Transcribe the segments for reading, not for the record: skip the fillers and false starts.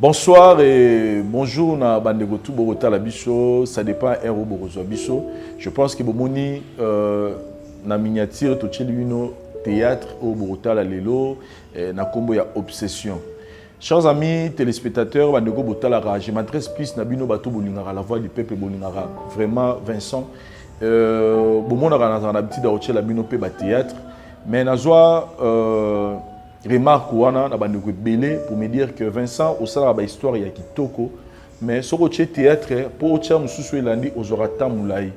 Bonsoir et bonjour na bandeko tout borota la biso, ça dépend héros borozo biso. Je pense que bomoni na miniature to chelino théâtre au borota la lelo na kombo ya obsession. Chers amis téléspectateurs bandeko botala, je m'adresse plus na bino bato bolingara la voix du peuple bolingara. Vraiment Vincent bomona na habitude de la bino pe ba théâtre mais na joie remarque wana na bandeko belé pour me dire que Vincent au sala ba histoire ya kitoko mais soko che théâtre pour cha mususu elandi ozora tamulai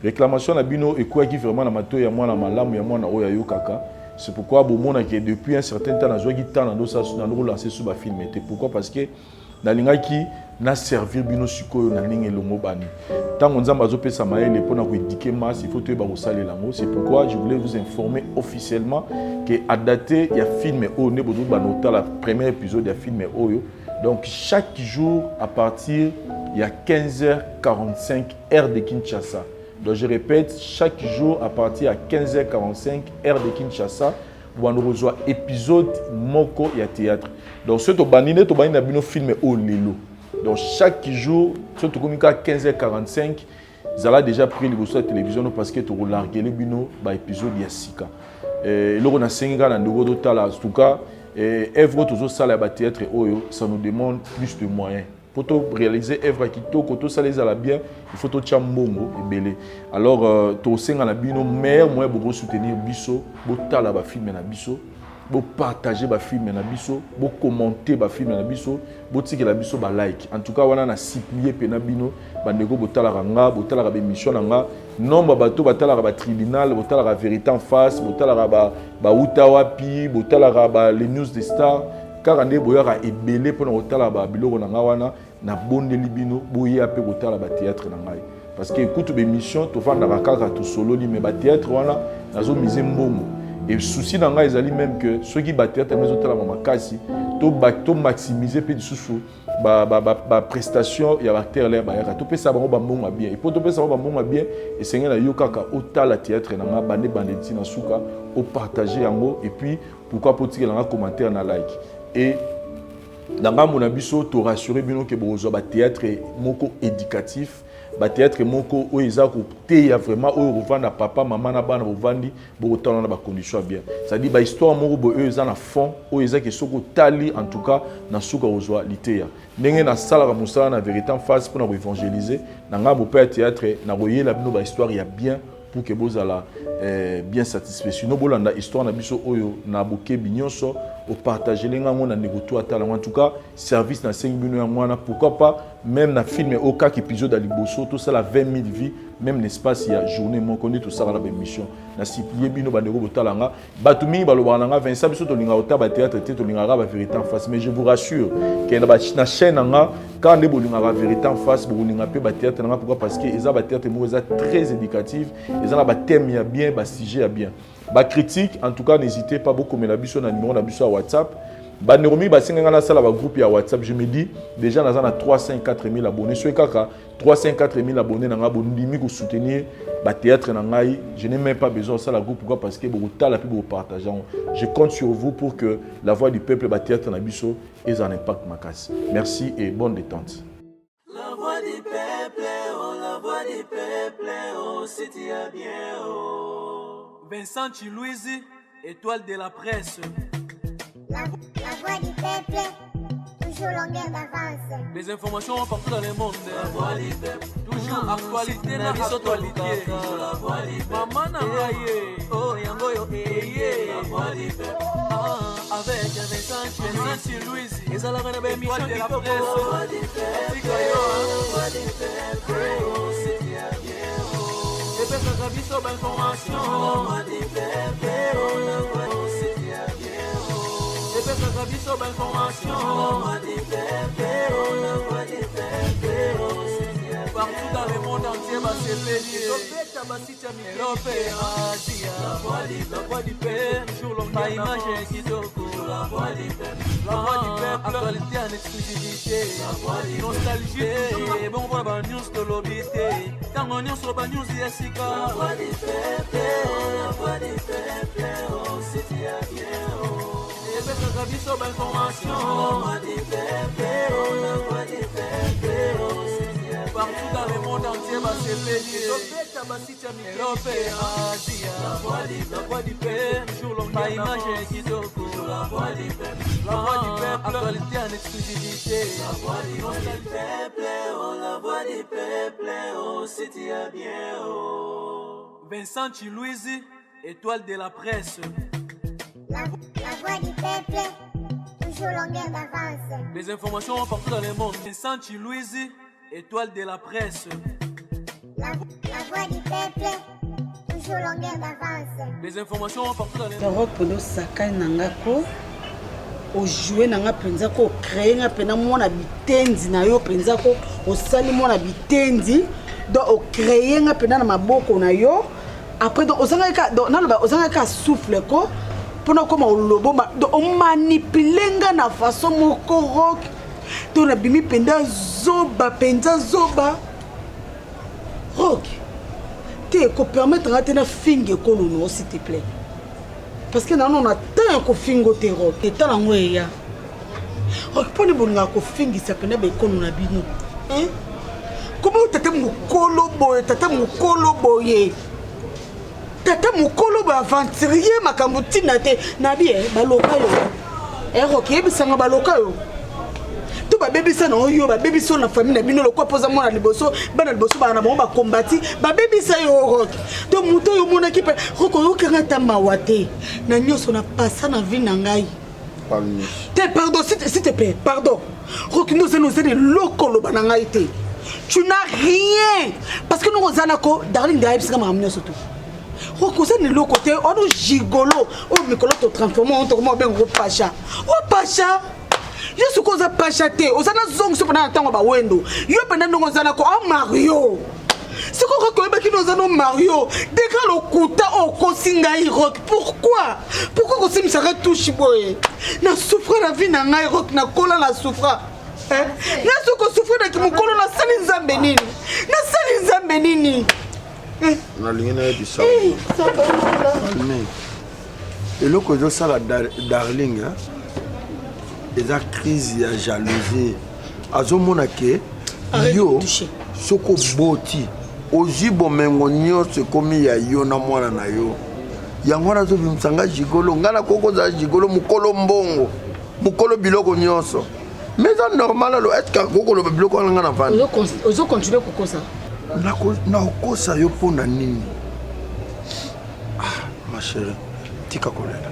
réclamation na bino et quoi qui vraiment na mato ya mwana malamu ya mwana oya yokaka. C'est pourquoi bomona que depuis un certain temps na joie qui tana ndo sa na relancer sur ba film était pourquoi parce que na lingaki na servir bino sikoyo na linge longo bani tango nzamba azopesa maele pona ko éduquer masse il faut te ba kosala lango. C'est pourquoi je voulais vous informer officiellement que à dater il y a film o ne bozo banota la premier épisode de film oyo. Donc chaque jour à partir il y a 15h45 heure de Kinshasa. Donc je répète, chaque jour à partir à 15h45 heure de Kinshasa on reçoit épisode moko ya théâtre. Donc ce to banine na bino film o lelo. Donc chaque jour, surtout comme à 15h45, ils ont déjà pris le la télévision parce que tu as largué le bino par épisode de Sika. Et là on a 5 ans dans le temps en tout cas, œuvre toujours ça la théâtre oyo, ça nous demande plus de moyens. Pour réaliser œuvre qui to ça les ala bien, il faut to chambongo et belé. Alors to 5 ans na bino meilleur moyen pour soutenir biso, botala ba film na biso. Bo partager ba film na biso, bo commenter ba film na biso, bo tiki la biso ba like. En tout cas wana na supplier pe na bino bandeko botala nga, botala ba émission nga, nombre bato batala ba tribunal, botala ba vérité en face, botala ba uta wapi, botala ba les news des stars, car ande boyaka ebele pona botala ba biloko nga wana na bondeli bino boya pe botala ba théâtre na ngai. Parce que écoute be émission to vanda kaka to solo ni mais ba théâtre wana nazo miser mbongo. Et le souci dans les alliés même que ceux qui battent à maison de la maman kasi, to maximiser peu de sous ba prestation ya acteur là ba ya to pe ça ba bon bien et pour to pe ça ba bon bien et c'est la yokaka au la théâtre na bande bandeti na suka au partager yango et puis pourquoi pour tirer la commentaire na like et dans mon abisso to rassurer bino que bozo ba théâtre moko éducatif. Ba théâtre moko o ezako te ya vraiment o revendre papa maman na bana bovandi bo tala na ba condition bien. Ça dit ba histoire moko bo eux na fond o ezaki soko tali en tout cas na suka ozwa liteya. Ndenge na sala ka musala na vérité en face pour na évangéliser na ngabo pe théâtre na royela bino ba histoire ya bien pour que bozala bien satisfait. Sinon bolanda histoire na biso oyo na boke binyonso au partager lenga ngona negoto atala en tout cas service na 5 bino ya mwana pourquoi pas même na film au cas épisode à liboso tout ça la 20 000 vies même l'espace il y a journée mon connait tout ça la émission na siplier bino bandeko botalanga batumi balobanga Vincent biso to linga ota ba théâtre te to linga ba vérité en face mais je vous rassure que na chaîne nga quand ne bolinga ba vérité en face bolinga pe ba théâtre nga pourquoi parce que eza ba théâtre mo eza très éducatif eza ba thème ya bien ba sujet ya bien ba critique en tout cas n'hésitez pas beaucoup mais la biso na numéro na biso à WhatsApp. Baneromi basinga na sala ba groupe ya WhatsApp je me dis déjà na 354 000 abonnés sur kaka 304 000 abonnés na nga bondimi ko soutenir ba théâtre na ngai je n'ai même pas besoin de ça la groupe pourquoi parce que beaucoup tala puis beaucoup partageant je compte sur vous pour que la voix du peuple ba théâtre na biso ait un impact makas. Merci et bonne détente. La voix du peuple oh la voix du peuple oh c'est bien oh Vincent Chilouizi étoile de la presse. La voix du peuple, toujours longueur d'avance. Les informations partout dans le monde. La voix du peuple, toujours actualité na actualité. La voix du peuple, maman na ngaye, oh yango yo la voix du peuple. Avec Vincent Chilouizi, et ça la reine de émission de la presse. La voix du peuple, oh c'est bien. Et puis ça va biso ba information. La voix du peuple, oh la voix c'est bien. La biso ba information. La voix du peuple, oh la voix du peuple, oh c'est bien. Partout dans le monde entier va se payer. La voix du peuple, toujours longueur image kitoko. La voix du peuple, actualité en exclusivité. La voix du nostalgie, bon pour ba news de l'obité. Tango news sur ba news yesika. La voix du peuple, la voix du peuple, oh c'est bien. Et puis ça biso ba information. La voix du peuple, La voix du peuple, toujours longueur d'avance. La voix du peuple, actualité en exclusivité. La voix du peuple, oh la voix du peuple, oh c'est bien, oh. Vincent Chilouizi, étoile de la presse. La voix du peuple, toujours longueur d'avance. Les informations partout dans le monde. Vincent Chilouizi, étoile de la presse. La voix du peuple, toujours longueur d'avance. Les informations partout dans le monde. Europe polo sakai nangako o jouer nanga penza ko créer nga pena mona bitendi na yo penza ko o sali mona bitendi do o créer nga pena na maboko na yo après donc ozanga ka do na ba ozanga ka souffle ko pona ko ma lobo ma do o manipuler nga na façon moko rock to na bimi penda penza zoba rock te ko permettre nga te na finge ko no s'il te plaît. Parce que nous avons tant de fingo terreau. Et tant de ya. Oh, pour nous bonga ko fingi ça pena be kono na bino. Hein? Comment tata mukolo boy, tata mukolo boye. Tata mukolo ba aventurier makambo tina te na bien baloka yo. Roki bisanga baloka yo. To ba bébé ça no yo ba bébé so na famille na bino lokwa poza mona liboso bana liboso bana ba kombati ba bébé ça yo rock to muto yo mona ki pe roko yo kanga ta mawate na nyoso na passa na vie na ngai pardon s'il te plaît pardon rock nous c'est de lokolo bana ngai te tu n'as rien parce que nous ozana ko darling d'ailleurs c'est comme amnyo surtout roko c'est de l'autre côté on nous gigolo on mikolo to transformer on to comment ben gros pacha je suis cause pachaté osana zong so pendant temps ba wendo yo pendant ngo zana ko Mario c'est quoi que ba kino zana Mario deka lo kuta o kosinga rock pourquoi ko simisa ka touche boy na souffrir la vie na ngai rock na kola la souffra hein na soko souffrir na ki mukolo na sali nzambe nini na lingena ya bisa mais eloko zo sala darling hein eza crise ya jalousie azomona ke yo soko boti ozi bomengo nyonso ekomi ya yo na mwana na yo yango wana azobimisa jigolo nga na koko za jigolo mukolo mbongo mukolo biloko nyonso mais eza normal alo est-ce que kokoloba biloko wana nga na vanda ozo continuer kokosa na okosa yo mpona nini ma chérie tika kolela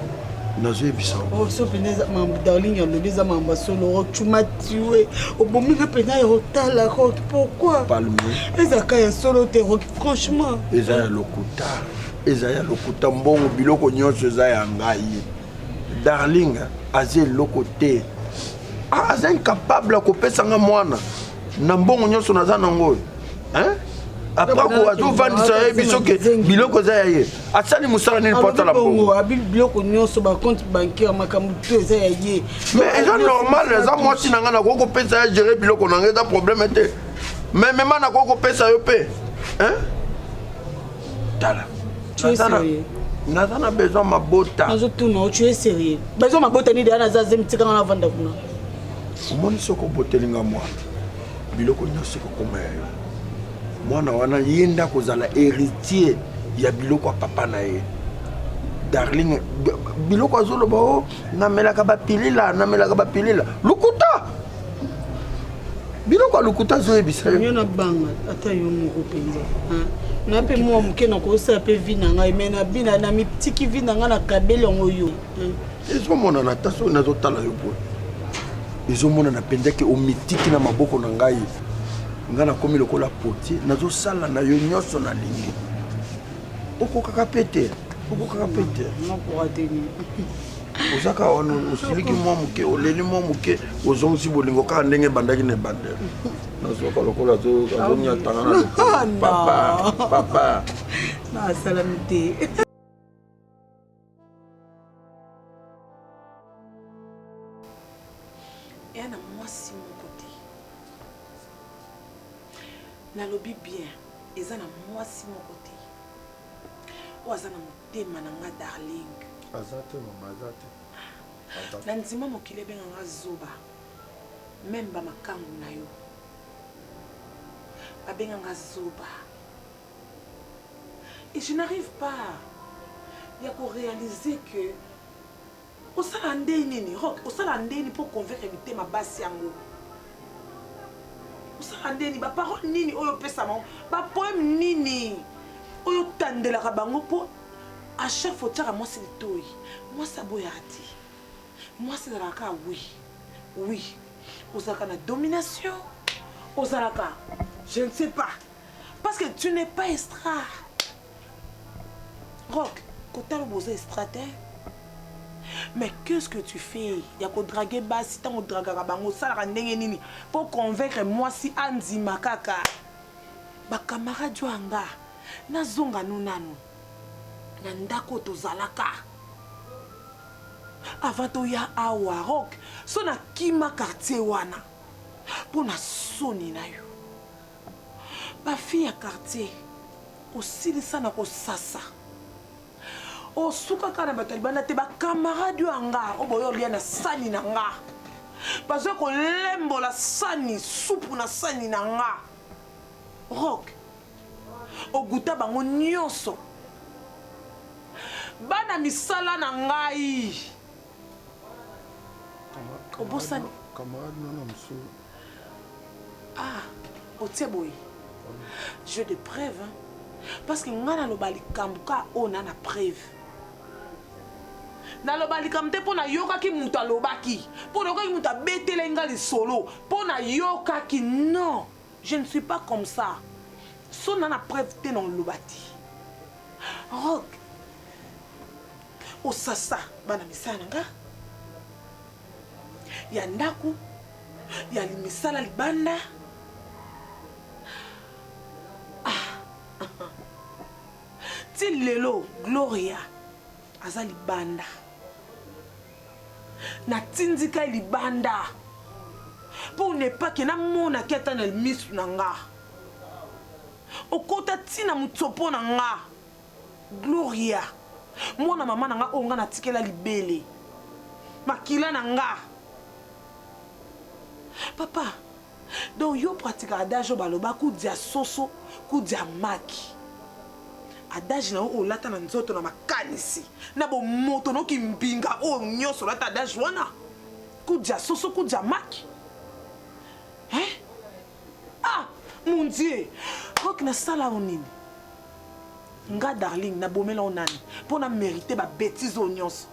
nazoyebisa so peneza mambo darling yalobeza mambo solo tu m'as tué obomika pena ya otala rock pourquoi palme ezaka ya solo te rock franchement eza ya lokuta mbongo biloko nyonso eza ya ngai darling aza eloko te aza incapable akopesanga mwana na mbongo nyonso naza nango hein après ko azovandisa ye biso ke biloko za ye asali musala nini porta la bongo abil biloko nyonso ba compte bancaire makambo to za ye mais eza normal eza mwasi nanga na koko pesa ya gérer biloko nanga eza problème te mais même na koko pesa yo pe hein tala tu es sérieux naza na besoin mabota nazo tuna tu es sérieux besoin mabota ni dana za zemtika na vanda kuna omoni soko botelinga mwana biloko nyonso ko koma yo mwana wana yenda kozala héritier ya biloko papa na ye darling biloko azoloba o namelaka bapilila lukuta biloko lukuta zoyebisa yo na banga ata yo moko penza na pe mwa moke na kosa pe vi na ngai me na bina na mitiki vi na ngai na kabele ngo yo ezomona na taso nazotala yo boye ezomona na penza ke omitiki na maboko na ngai nga na komi lokola portier nazosala na yo nyonso na lingi okokaka pete ozaka wana osiliki mwa moke oleli mwa moke ozongisi bolingo kaka ndenge ebandaki na ebandela nazoka lokola azonyatanga na papa nasalami te yana mwasi moko te nalobi bien eza na mwasi moko te oyo aza na motema na nga darling azate mama azate na ndima mokili ebenganga zoba meme bamakangu na yo babenganga zoba Et je n'arrive pas à réaliser que au salandeni rock au salandeni pour convaincre éviter ma basse yango au salandeni ba parole nini oyo pesa ma ba poème nini oyo tandela ka bango pour à chaque fois tara moi c'est le toy moi ça boyati moi c'est la ka oui aux alaka na domination aux alaka je ne sais pas parce que tu n'es pas extra rock quand tu as extraterre. Mais qu'est-ce que tu fais? Il y a qu'au draguer bas si tu as dragué bango ça la nini pour convaincre moi si Anzi Makaka. Ba camarade Joanga na zonga nunanu. Na ndako tozalaka. Avant to ya awa rock so na kima quartier wana. Pour na soni na yo. Ba fille ya quartier aussi ça na ko sasa. O suka kana batalibana te ba camarade anga o boyo lia na sani na nga bazo ko lembo la sani soupe na sani na nga rock o guta bango nyonso bana misala na ngai o bosani camarade non amso o teboy jeu de preuve hein? Parce que ngana lo bali kambuka on a na preuve na lobali kamte pona yoka ki muta lobaki pona yoka ki muta betele ngali solo pona yoka ki non je ne suis pas comme ça so na preuve te non lobati rock o sasa bana misana nga ya ndaku ya limisala libanda ti lelo Gloria aza libanda na tindika libanda pour ne pas que na mona keta na misu na nga okota tina mutsopo na nga Gloria mona mama na nga onga na tikela libele makila na nga papa donc yo pratique adage baloba ku dia soso ku dia maki adage na o lata na nzoto na makanisi na bo moto no ki mbinga o nyoso lata adage wana kuja soso kuja maki mon dieu rock na sala onini nga darling na bomela onani pour na mériter ba bêtise o nyonso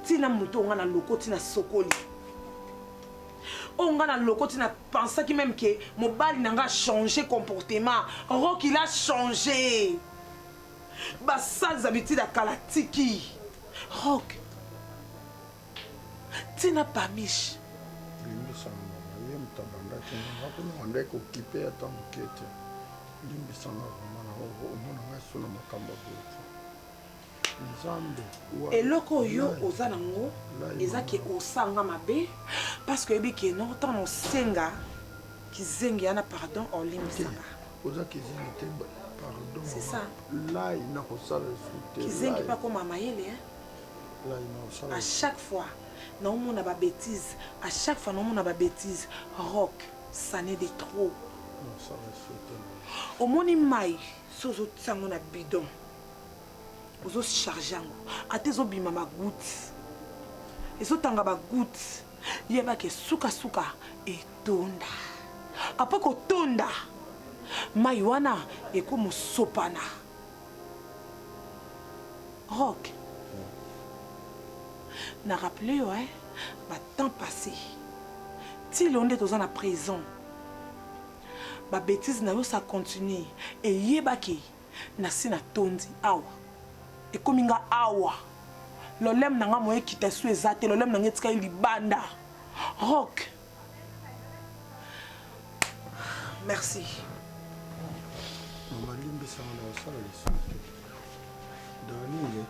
tina muto nga na loko tina sokoli on a le côté n'a pensé que même que mon bal n'a changé comportement rock il a changé bah sales habitudes à kalatiki rock tu n'as pas miche et loko yo ozanango ezaki osanga mabe parce que ebiki non tant on senga ki zengi ana pardon en ligne sanga ozaki zengi te pardon c'est ça là il n'a pas ça le ki zengi pas comme amayele hein là il n'a à chaque fois non on a ba bêtise à chaque fois non on a ba bêtise rock ça n'est de trop non ça reste au moni mai sozo tsango na bidon ozo charger ngo atezo bima ma goutte ezo tanga ba goutte yeba ke suka etonda après ko tonda mai wana eko musopana rock na rappelé ouais ba temps passé ti londe toza na prison ba bêtise na yo ça continue et yeba ke na sina tondi awa et comme inga awa lolem nanga moye kita su ezate lolem nanga etika libanda rock merci mama limbi sama na sala lisute darling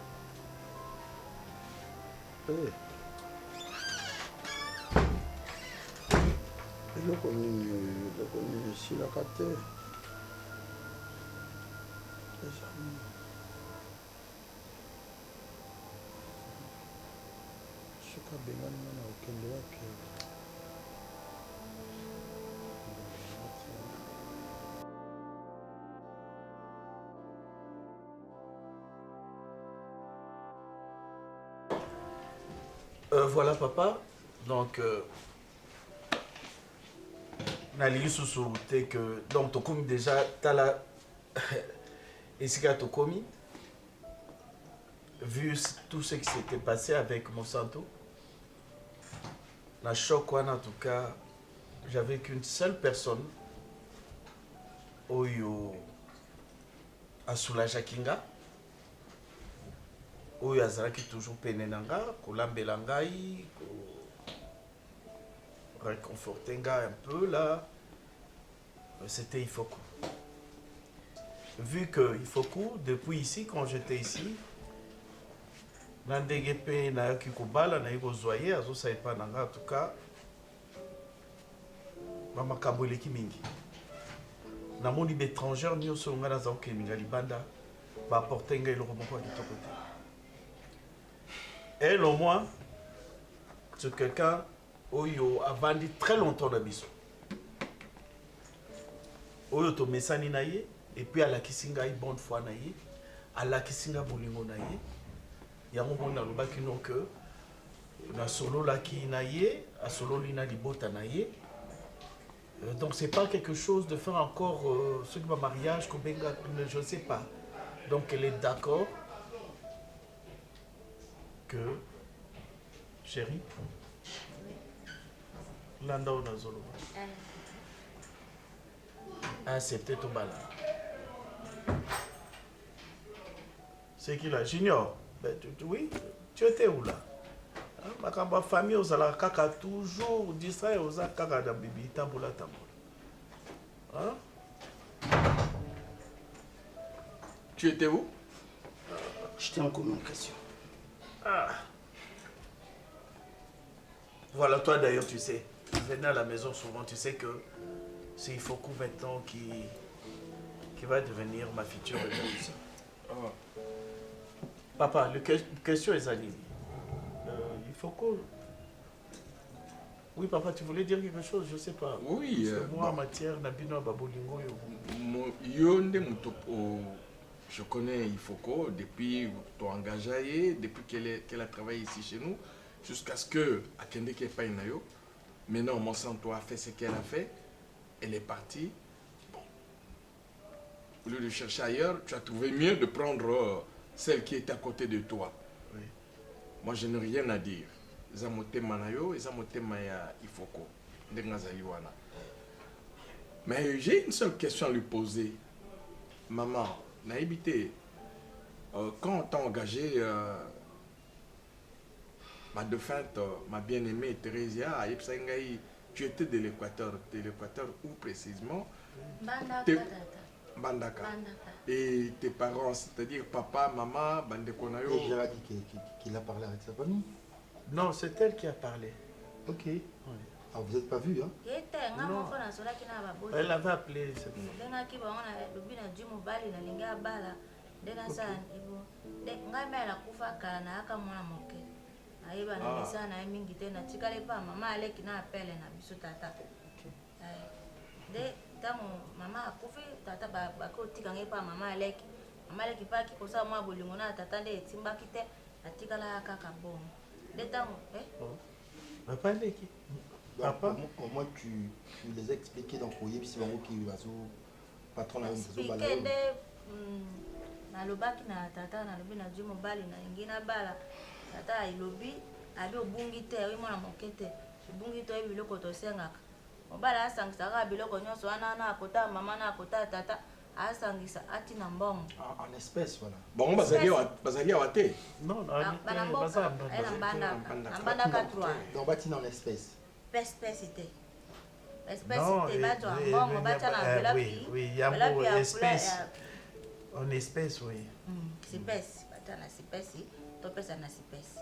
eloko nini esilaka te soka bengani mwana okende wapi Voilà papa, donc nalingi susu te que donc tokomi déjà tala esika tokomi vu tout ce qui s'était passé avec Monsanto na choc en tout cas j'avais qu'une seule personne oyo asoulage kinga oyo azalaki toujours pene na nga kolambela ngai réconforter ngai un peu là c'était Ifoko. Vu que Ifoko depuis ici quand j'étais ici na ndenge pe na yoki kobala na yiko zoyer azo sa pas na nga en tout cas mama kambo eleki mingi namoni d'étrangers nyonso nga naza kokeminga libanda baapporte ngai eloko moko ya kitoko te. Elle, au moins, c'est quelqu'un qui a vendu très longtemps dans biso. Oyo to mesani na ye et puis à la kisinga une bonne fois na ye, à la kisinga bolingo na ye. Yango bon na lobaki non que na solo la ki na ye, a solo lina libota na ye. Donc c'est pas quelque chose de faire encore ce qui va mariage ko benga je sais pas. Donc elle est d'accord que chérie landa on a zolo accepter ton bala c'est qui là Junior ben, oui tu étais où là ma famille aux ala kaka toujours distrait aux kaka da bibi tambola hein tu étais où j'étais en communication. Ah. Voilà, toi d'ailleurs, tu sais, venez à la maison souvent, tu sais que c'est Ifoko maintenant qui va devenir ma future épouse. Oh. Papa, la question est Zanini. Ifoko. Oui, papa, tu voulais dire quelque chose, je sais pas. Oui. Parce que moi, en matière, Nabino Babolingo, je connais Ifoko depuis ton engagé, depuis qu'elle a travaillé ici chez nous, jusqu'à ce que Akende Kepa Inayo. Maintenant, Monsanto a fait ce qu'elle a fait. Elle est partie. Bon. Au lieu de chercher ailleurs, tu as trouvé mieux de prendre celle qui est à côté de toi. Oui. Moi, je n'ai rien à dire. Zamote Manayo et Zamote Maya Ifoko. Mais j'ai une seule question à lui poser. Maman, Naïbité, quand on t'a engagé, ma défunte, ma bien-aimée Thérésia, tu étais de l'Équateur. De l'Équateur où précisément? Bandaka. Et tes parents, c'est-à-dire papa, maman, Bandekonayo. Et Gérard dit qu'il a parlé avec sa famille? Non, c'est elle qui a parlé. Ok. Oui. Alors vous n'êtes pas vu, hein? Non. Elle avait appelé cette Papa, comment tu les as expliqués dans le courrier, puis c'est vraiment qui va patron de nalobaki na tata nalobi na Dieu mobali na ingina bala tata ilobi abi obungi te oyi mwana moke te obungi to biloko tosengaka mobala asangisaka biloko nyonso wana na akota mama na akota tata asangisa ati na mbongo en espèce voilà. Bon bazali awate. Non, nambandaka 3 donc batina en espèce. Espèce bato mbongo batia na enveloppe. Oui, il y a mot espèce. En espèce, oui. Espèce, batia na espèce, topesa na espèce.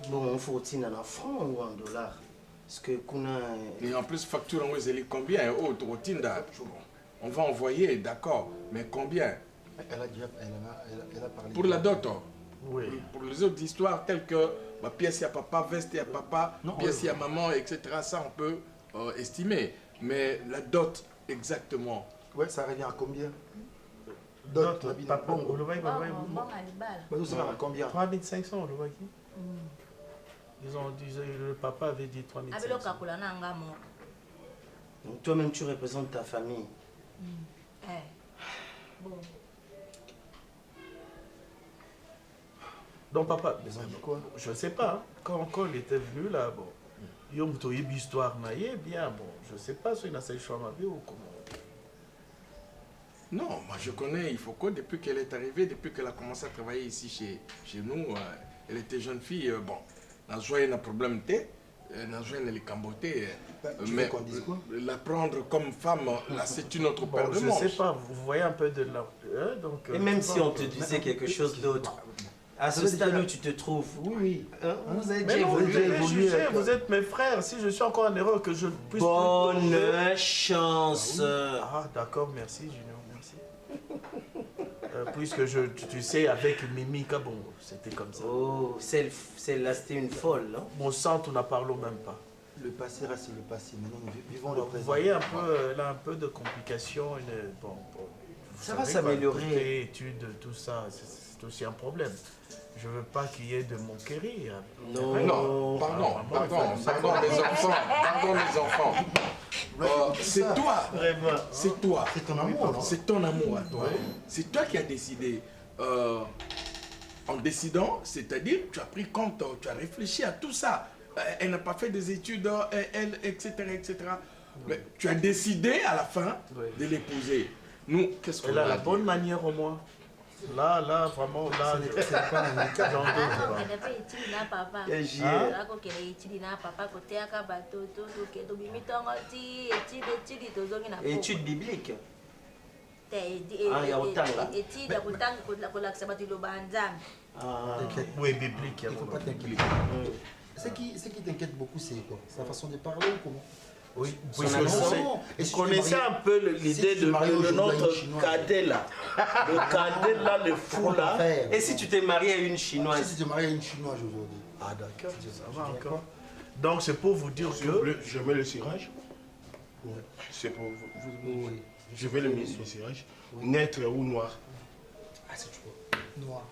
Bon, il faut tenir en francs ou en dollars. Parce que kuna. Et en plus facture en Weseli combien? Oh, on va envoyer, d'accord, mais combien? Elle a parlé. Pour la dot. Oui. Pour les autres histoires telles que ma pièce à papa, veste à papa, pièce à maman, etc., ça on peut estimer. Mais la dot, exactement. Ouais, ça revient à combien? Dot, papa, Bon, à l'ibala. Ça va à combien? 3500, le voyez. Ils ont dit, le papa avait dit 3500. Abelo kakula na nga mo. Donc toi-même, tu représentes ta famille. Bon. Donc papa, je ne sais pas, quand il était venu là, bon, il y a une histoire, bien, bon, je ne sais pas si il a fait choix ou comment. Non, moi je connais Ifoko depuis qu'elle est arrivée, depuis qu'elle a commencé à travailler ici chez nous. Elle était jeune fille, bon, n'a joué un problème, n'a joué un camboté. Mais la prendre comme femme, là c'est une autre paire de manches. Je ne sais pas, vous voyez un peu de là. Donc, et même si on te disait quelque chose d'autre, à ce stade où tu te trouves, oui, vous avez déjà évolué. Vous êtes mes frères, si je suis encore en erreur, que je puisse... Bonne chance. Ah d'accord, merci Junior, merci. Puisque tu sais, avec Mimi Kabon, c'était comme ça. Oh, celle-là c'était une folle, non? Mon sang, nous n'en parlons même pas. Le passé reste le passé, maintenant nous vivons le présent. Vous voyez un peu, là, un peu de complications. Bon, ça va s'améliorer. Études, tout ça, c'est aussi un problème. Je ne veux pas qu'il y ait de moquerie. Non, pardon les enfants. C'est toi. Vraiment. C'est toi. C'est ton amour, non? C'est ton amour à toi. C'est toi qui as décidé. En décidant, c'est-à-dire tu as pris compte, tu as réfléchi à tout ça. Elle n'a pas fait des études, elle, etc., etc. Mais tu as décidé à la fin de l'épouser. Nous, qu'est-ce qu'on a? Elle a la bonne manière au moins. Là, vraiment, là, c'est pas un cas j'en doute. Elle n'a pas étudié na papa. Elle a étudié na papa côté à Kabato, tout que tu bimitongo ti étude tozongi na. Étude biblique. Étude ya kutanga kolakisa bato iloba nzambe. Oui, biblique. Il ne faut pas t'inquiéter. Ce qui t'inquiète beaucoup, c'est quoi? C'est la façon de parler ou comment? Oui, vous connaissez un peu l'idée de notre cadet là. Le cadet là, le fou là. Et si tu t'es marié à une chinoise? Si tu t'es marié à une chinoise aujourd'hui. Ah d'accord, ça va encore. Donc c'est pour vous dire que... Je mets le cirage. C'est pour vous. Je vais le mettre sur le cirage. Naître ou noir? Ah, c'est tu vois. Noir.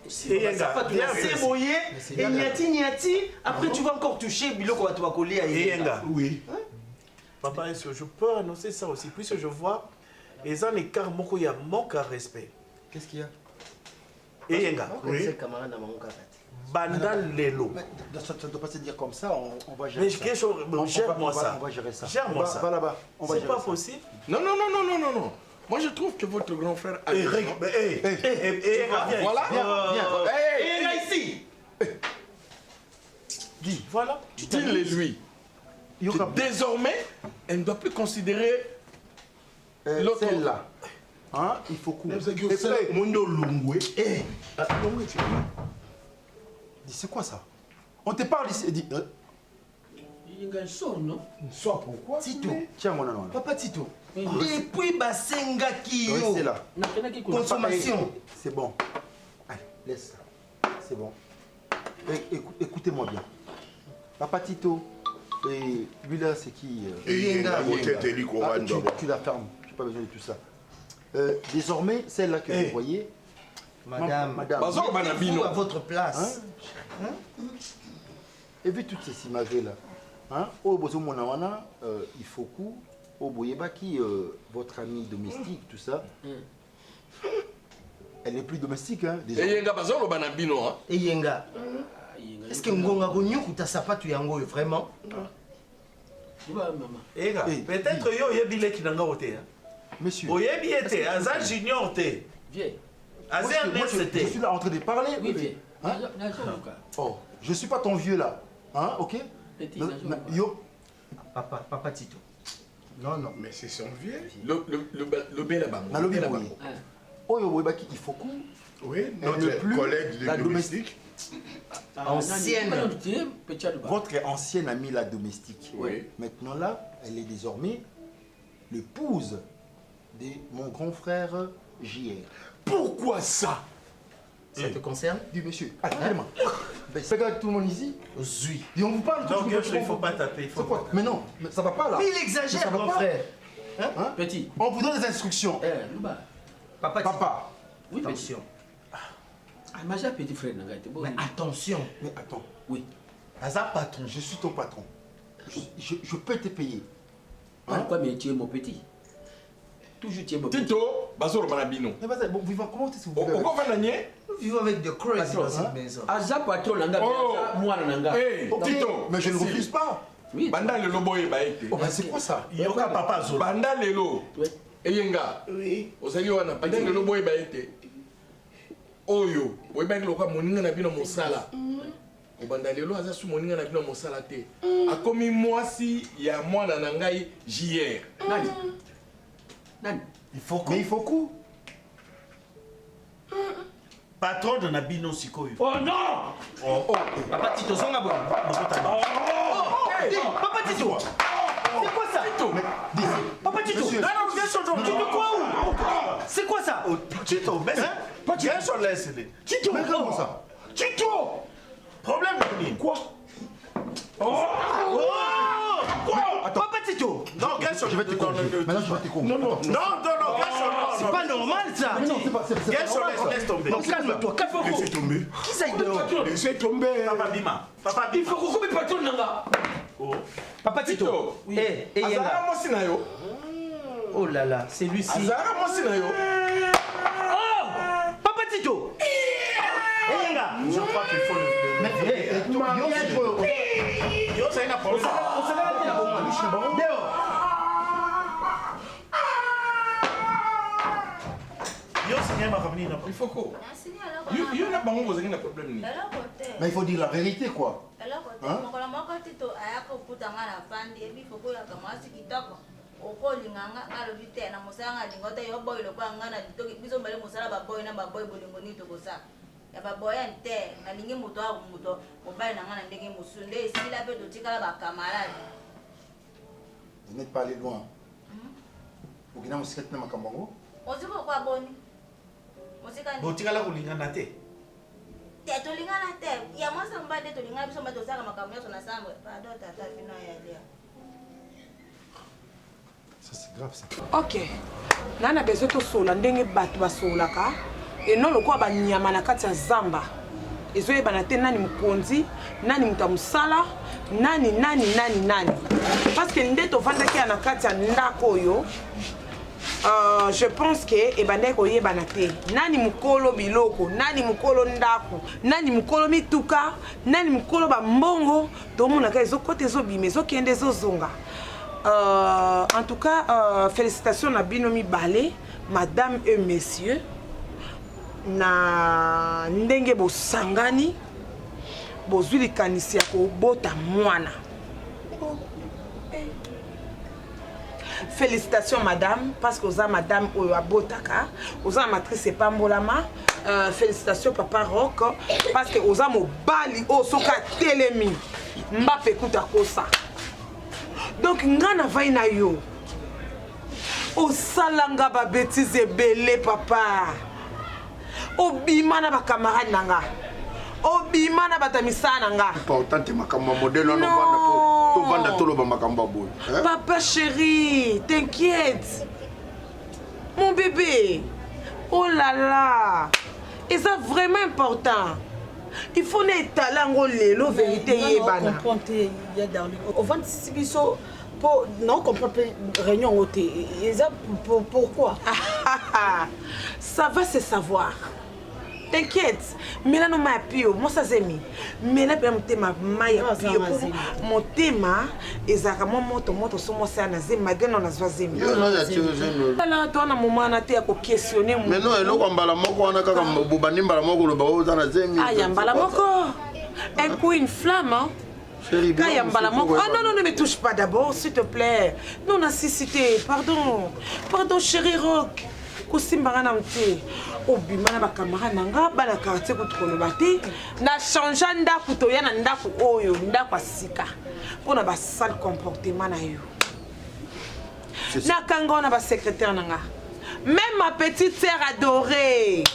C'est boyé, et niati, après tu vas encore toucher biloko tu vas coller à Yenga. Oui. Papa, est-ce que je peux annoncer ça aussi? Puisque je vois, les en écart, il y a manque à respect. Qu'est-ce qu'il y a? Yenga. Oui. Bandal Lelo. Ça ne doit pas se dire comme ça, on va gérer ça. Mais gère-moi ça. On va gérer ça. Gère-moi ça. Va là-bas. C'est pas possible. Non. Moi, je trouve que votre grand frère a raison. Voilà. Viens ici. Dis, voilà. Dis-le lui. Désormais, elle ne doit plus considérer l'autre. Celle-là. Hein? Il faut couper. C'est quoi ça? On te parle ici. Dis. Il y a un sort, non? Soit pourquoi? Tito. Tiens, mon anon. Papa Tito. Et puis, Basenga qui c'est là. Consommation. C'est bon. Allez, laisse ça. C'est bon. Écoutez-moi bien. Papa Tito, et lui là, c'est qui? Tu la fermes. Je n'ai pas besoin de tout ça. Désormais, celle-là que vous voyez. Madame, mettez-vous à votre place. Et vu toutes ces images-là, il faut que votre amie domestique, tout ça, elle n'est plus domestique. Et Yenga, est-ce que Ngonga Gonyokuta Sapatu Yango est vraiment? Peut-être yo yebile kinanga ote. Monsieur. Oyebi ete, Aza junior te. Viens. Je suis là en train de parler. Oui, viens. Oh, je ne suis pas ton vieux là. Hein, ok? Yo. Papa Tito. Non. Mais c'est son vieux. Le bel là-bas. Oh, il faut qu'on. Oui, notre collègue de domestique. Ancienne. Votre ancienne amie la domestique. Oui. Maintenant là, elle est désormais l'épouse de mon grand frère JR. Pourquoi ça? Ça te concerne? Dis monsieur. Attends, regarde tout le monde ici. Oui. Et on vous parle tout Donc, il ne faut pas taper. C'est quoi? Mais non, mais ça va pas là. Mais il exagère, mon frère. Hein? Petit. On vous donne des instructions. Papa. Oui, attention. Maja petit frère, mais attention. Mais attends. Oui. Hazard patron, je suis ton patron. Je peux te payer. Pourquoi mais tu es mon petit? Toujours tu es mon petit. Tito, Basoro Manabino. Mais vas-y, bon, vivant, comment est-ce que vous vivez? Nous vivons avec des crazy dans cette maison. Aza patron nanga, moi nanga. Hey, Tito. Mais je ne refuse pas. Oui. Banda lelo boye baete. Oh, ben c'est quoi ça? Yoka papa Zolo. Banda lelo. Eyenga. Oui. Ozali wana banda lelo boye baete. Oyo, boye baete loka moninga na bino mosala. Obanda lelo aza su moninga na bino mosala te. Akomi mwasi ya mwana na ngai JR. Nani? Il faut Mais il faut coup. Patron de Nabino Sikoyo. Oh non! Oh, Papa Tito, zonga bon. Papa Tito! C'est quoi ça? Papa Tito! Monsieur. Non, viens sur ton. Tu de quoi où? C'est quoi ça? Tito, mais viens sur l'aise. Tito, mais comment ça? Tito! Problème, quoi? Papa Tito! Non, je vais te conduire. Maintenant, je vais te conduire. Non, c'est pas normal ça! Mais non, c'est pas normal. Laisse tomber. Non, calme-toi, calme-toi. Laissez tomber. Qui ça est dehors? Laissez tomber. Papa Bima. Il faut qu'on coupe patron nanga. Papa Tito! Eh, Azara mwasi na yo. Oh là là, c'est lui-ci. Azara mwasi na yo. Oh! Papa Tito! Yenga! Je crois qu'il faut le... Yo, ça y est, problème. Il faut quoi? Il y a un problème. Mais il faut dire la vérité, quoi. okolinganga ngalobi te na mosala ngalingo te yo boy lokwa ngana litoki biso mbele mosala ba boy na ba boy bolingo ni tokosa ya ba boy ante ngalingi muto a muto mobali na ngana ndenge musunde sila pe totikala ba camarade. Vous n'êtes pas allé loin. Vous n'avez pas allé loin. Vous Oziko kwa boni. Mosika ni. Botikala kulingana te. Te tolingana te. Ya mwasa mbade tolingana biso mbade osaka makambo nyonso na sambo. Pardon tata fino ya lea. Ça c'est grave ça. Ok. Nana besoin to sola ndenge bato basolaka. Et non lokwa ba nyama na kati ya zamba. Ezoye banate nani mukonzi, nani mutamusala, nani. Parce que ndeto vandaki na kati ya ndako yo. Je pense que ebandeko yebana te nani mukolo biloko nani mukolo ndako nani mukolo mituka nani mukolo bambongo tomona ka ezokota ezobima ezokende ezozonga. En tout cas félicitations na bino mibale madame et messieurs na ndenge bosangani bozwi likanisi ya kobota mwana. Félicitations madame, parce que vous avez madame Oyabotaka, vous avez matrice Pambolama. Félicitations papa Rock, parce que vous avez Bali Osoka Telemi. Mbappé Koutakosa. Donc, ngana vaina yo. O salanga ba bêtise belé papa. O bimana ba camarade nanga. Obimana batamisana nga. Important te makamba modèle on vanda to loba makamba boy. Papa chéri, t'inquiète. Mon bébé. Oh là là. Et ça vraiment important. Il faut n'étaler en lelo vérité yebana. On va sibiso pour non comprendre réunion ôté. Pourquoi? Ça va se savoir. T'inquiète, mais là non m'a pio, moi ça c'est mi. Mais là bien mon thème m'a pio. Mon thème ezaka moto so moi c'est na zema geno na zwazemi. Yo na ya tio. Là toi na moment na te ya ko questionner mais non eloko mbala moko wana kaka bobani mbala moko lo ba oza na zemi. Ah ya mbala moko. Un coup une flamme hein. Chérie, ah non, ne me touche pas d'abord, s'il te plaît. Non, nassicité, pardon. Pardon, chéri Rock. Kosimbanga na mte. Obimana ba camarade nanga ba la quartier ko tukoloba te. Na changea ndako to ya na ndako oyo, ndako asika. Pona ba sale comportement na yo. Na kanga na ba secrétaire nanga. Même ma petite sœur adorée.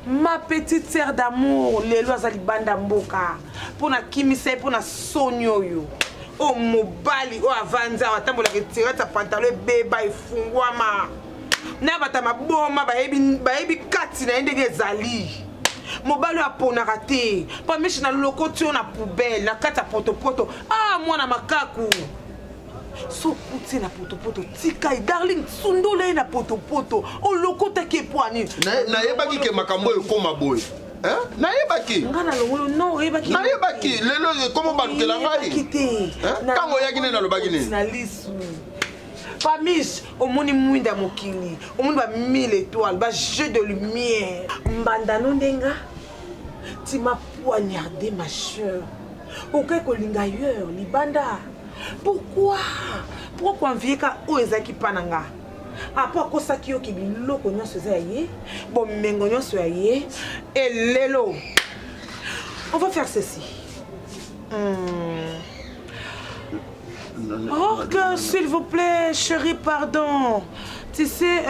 ma petite sœur d'amour lelo azali banda mboka pona kimisa pona sonyo yo o mobali o avanza atambola ke tirata pantalon beba ifungwama na bata maboma bayebi kati na ndenge ezali mobali aponaka te pa meshi na lokoti yo na poubelle na kati ya potopoto ah mwana makaku so kuti na potopoto tika darling sundula ye na potopoto olokotaki epwani nayebaki ke makambo ekoma boye nayebaki nga na longolo non oyebaki nayebaki lelo ekoma balukela ngai ntango oyaki nde nalobaki nini na lisu Pamiche, au monde mwinda mokili, au monde ba 1000 étoiles, ba jeu de lumière. Mbanda nondenga, tu m'as poignardé ma chère. Aucun kolinga ailleurs, libanda. Pourquoi? Pourquoi envier ka oezaki pananga? Après kosa kiyo ki biloko nyonso zaye, bon mengo nyonso yaye, et lelo. On va faire ceci. Oh, s'il vous plaît, chérie, pardon. Tu sais,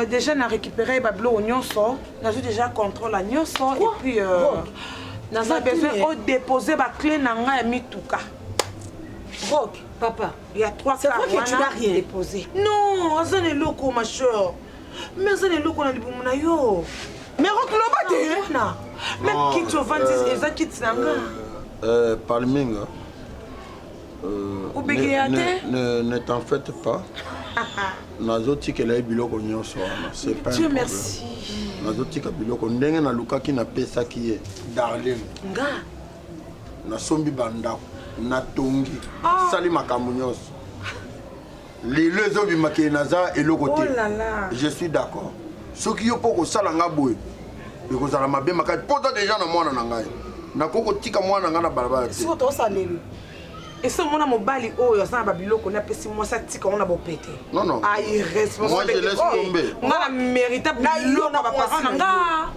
déjà, on a récupéré Bablo au Nyonso. On a déjà contrôle à Nyonso. Et puis, on a besoin de déposer la clé dans la mitouka. Rock, papa, il y a 3 c'est vrai que tu n'as rien déposé. Non, ça n'est loco, ma chère. Mais ça n'est loco, on a dit pour mon ayo. Mais Rock, l'obate. Même qui te vend, ils ont quitté Nanga. Palminga. Ne t'en faites pas. Dieu merci. Nazotika biloko ndenge na lukaki na pesa ki est darling. Nga. Na sombi banda na tongi. Sali makambo nyonso. Lelo ezobi makenaza eloko te. Oh là là. Je suis d'accord. Soki yo poko sala nga boye. Biko sala mabe makati pota déjà na mwana na ngai. Na koko tika mwana nga na balabala te. Si to salelu. Et ce mon mobali oh ça va biloko na pesi moi ça tika on a beau péter. Non non. Ah irresponsable. Moi je laisse tomber. Moi la méritable biloko na papa nanga.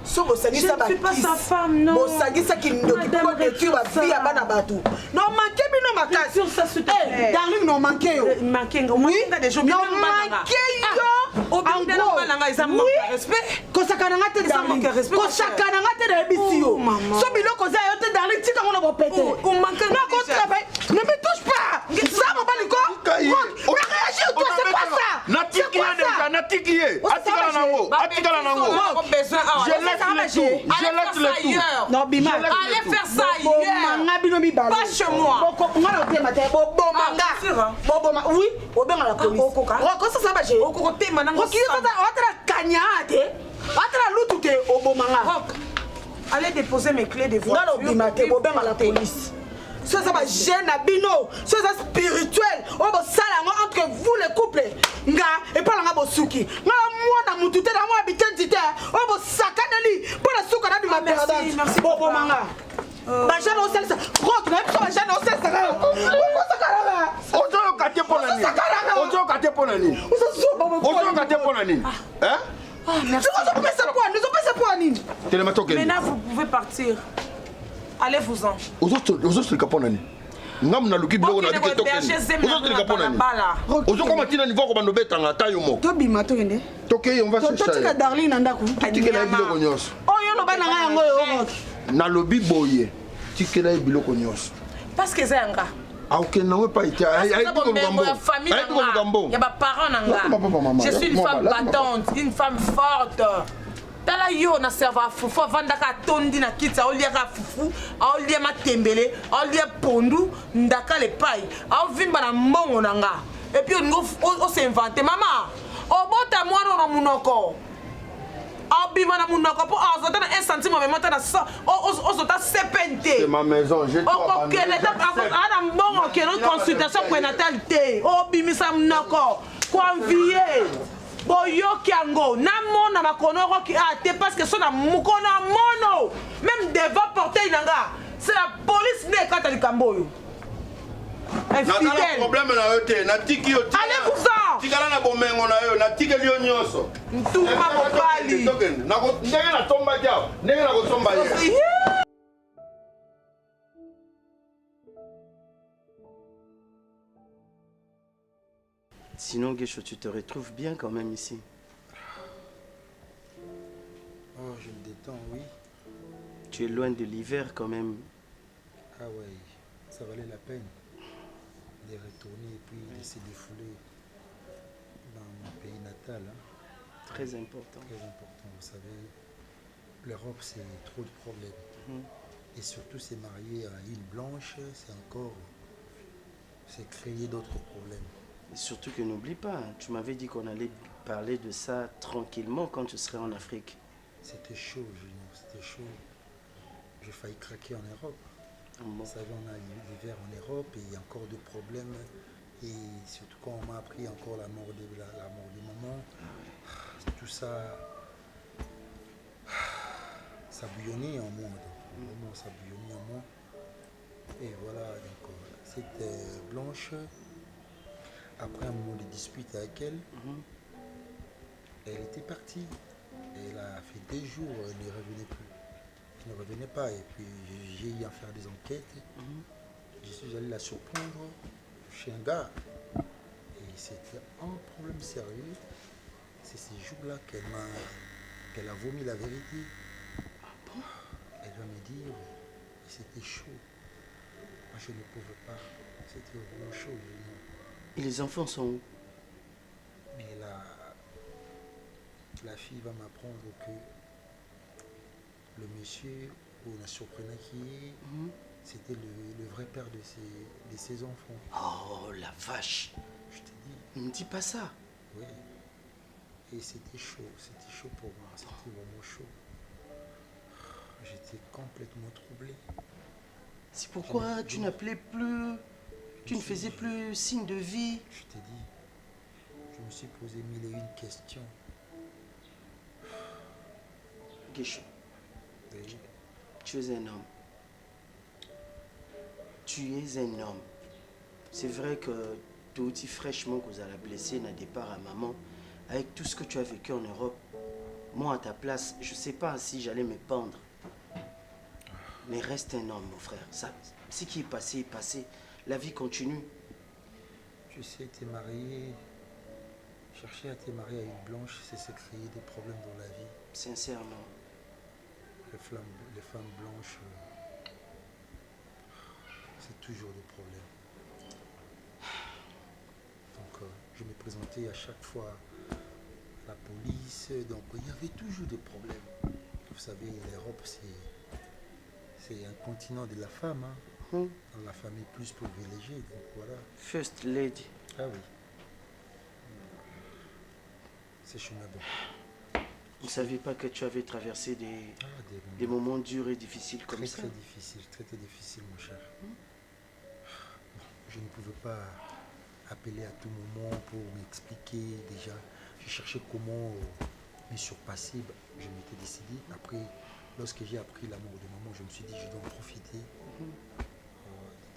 So bosangi ça ba. Je ne suis pas sa femme non. Bosangi ça qui ndoki ko de tu va via bana batu. Non manqué bino makasi. Sur ça se te plaît. Darling non manqué yo. Manqué ngo moi des jours bien manqué yo. En gros nanga ils ont respect. Ko sakana ngate darling. Ko sakana ngate de bisi yo. So biloko za yo te darling tika on a beau péter. On manque na ko travail. Ne me touche pas. Ça mon baliko. On a réagi toi c'est pas ça. Natikiye déjà natikiye. Atikala nango. Atikala nango. Je laisse le tout. Je laisse le tout. Non Bima. Allez faire ça hier. Manga bino mi balo. Pas chez moi. Boko ngalo te matin. Bobo manga. Bobo ma oui. Obenga la police. Roko ça va j'ai. Okoko te mananga. Okiki ça otra kanyate. Otra lutu te obo manga. Allez déposer mes clés de voiture. Ngalo bima te obenga la police. Ça va gêne à bino, ça spirituel. On va salango entre vous les couples. Nga et pas la bosuki. Nga moi na mutute na moi habiter tite. On va sakaneli pour la souka na bima perdante. Merci Bobo manga. Ba jana osel ça. Rock na biso ba jana osel ça. Ko sakala. Ojo kate pona ni. Ojo kate pona ni. Ojo kate pona ni. Hein? Merci. Nous on passe pour nini. Maintenant vous pouvez partir. Allez-vous-en. Ozo strika pona ni. Ngam na luki biloko na dike tokeni. Ozo strika pona ni. Ozo koma tina niveau ko bando betanga ta yo mo. To bima to yende. Tokei on va chercher. To tika darling na ndako. Tikela biloko nyonso. Oyo no bana nga yango yo. Na lobi boye. Tikela biloko nyonso. Parce que zanga. Ok, non, pas été. Il y a des parents nanga. Je suis une femme battante, une femme forte. Tala yo na serva fufu vandaka tondi na kitsa oliaka fufu olia matembele olia pondu ndaka le pai au vimba na mbongo nanga et puis on s'est inventé maman obota mwana na munoko abima na munoko po azota na 1 centime mais mata na ça ozota sepente c'est ma maison j'ai toi okokele ta ana mbongo ke no consultation prénatale te obimisa munoko convier boyoki yango na mona makono roki ate parce que son mukono mono même devant porter nanga c'est la police ne kata likambo yo infidèle problème na yo te na tiki yo allez-vous-en tikala na bomengo na yo na tiki yo nyonso ntuma mobali na ko ndenge na tomba dia ndenge na ko tomba ye. Sinon, Guécho, tu te retrouves bien quand même ici. Oh, je me détends, oui. Tu es loin de l'hiver quand même. Ah ouais, ça valait la peine de retourner et puis de se défouler dans mon pays natal. Hein. Très important. Très important, vous savez. L'Europe, c'est trop de problèmes. Et surtout, se marier à une blanche, c'est créer d'autres problèmes. Et surtout que n'oublie pas, hein, tu m'avais dit qu'on allait parler de ça tranquillement quand tu serais en Afrique. C'était chaud, Junior, c'était chaud. J'ai failli craquer en Europe. Vous savez, on a l'hiver en Europe et il y a encore des problèmes. Et surtout quand on m'a appris encore la mort de maman, tout ça, ça bouillonnait en moi. Vraiment, ça bouillonnait en moi. Et voilà, donc cette blanche, après un moment de dispute avec elle, elle était partie. Elle a fait des jours, elle ne revenait plus. Elle ne revenait pas. Et puis j'ai eu à faire des enquêtes. Je suis allé la surprendre chez un gars. Et c'était un problème sérieux. C'est ces jours-là qu'elle a vomi la vérité. Elle va me dire, c'était chaud. Moi je ne pouvais pas. C'était vraiment chaud. Et les enfants sont où? Mais la fille va m'apprendre que le monsieur, ou la surprenant qui est, c'était le vrai père de ses enfants. Oh la vache! Je te dis. Ne me dis pas ça. Oui. Et c'était chaud pour moi, c'était vraiment chaud. J'étais complètement troublé. C'est pourquoi tu n'appelais plus, tu ne faisais plus signe de vie. Je t'ai dit, je me suis posé 1001 questions. Guéchou, tu es un homme. Tu es un homme. C'est vrai que tout aussi fraîchement que vous allez blesser n'a départ à maman, avec tout ce que tu as vécu en Europe. Moi, à ta place, je ne sais pas si j'allais me pendre. Mais reste un homme, mon frère. Ça, ce qui est passé est passé. La vie continue. Tu sais, t'es marié. Chercher à te marier à une blanche, c'est se créer des problèmes dans la vie. Sincèrement. Les femmes blanches, c'est toujours des problèmes. Donc, je me présentais à chaque fois à la police. Donc, il y avait toujours des problèmes. Vous savez, l'Europe, c'est un continent de la femme. Hein. Dans la famille plus privilégiée. Donc, voilà. First lady. Ah oui. C'est chemin bon. Vous ne saviez pas que tu avais traversé des moments durs et difficiles comme ça? Très difficile, très difficile, mon cher. Je ne pouvais pas appeler à tout moment pour m'expliquer déjà. Je cherchais comment me surpasser. Je m'étais décidé. Après, lorsque j'ai appris la mort de maman, je me suis dit je dois en profiter.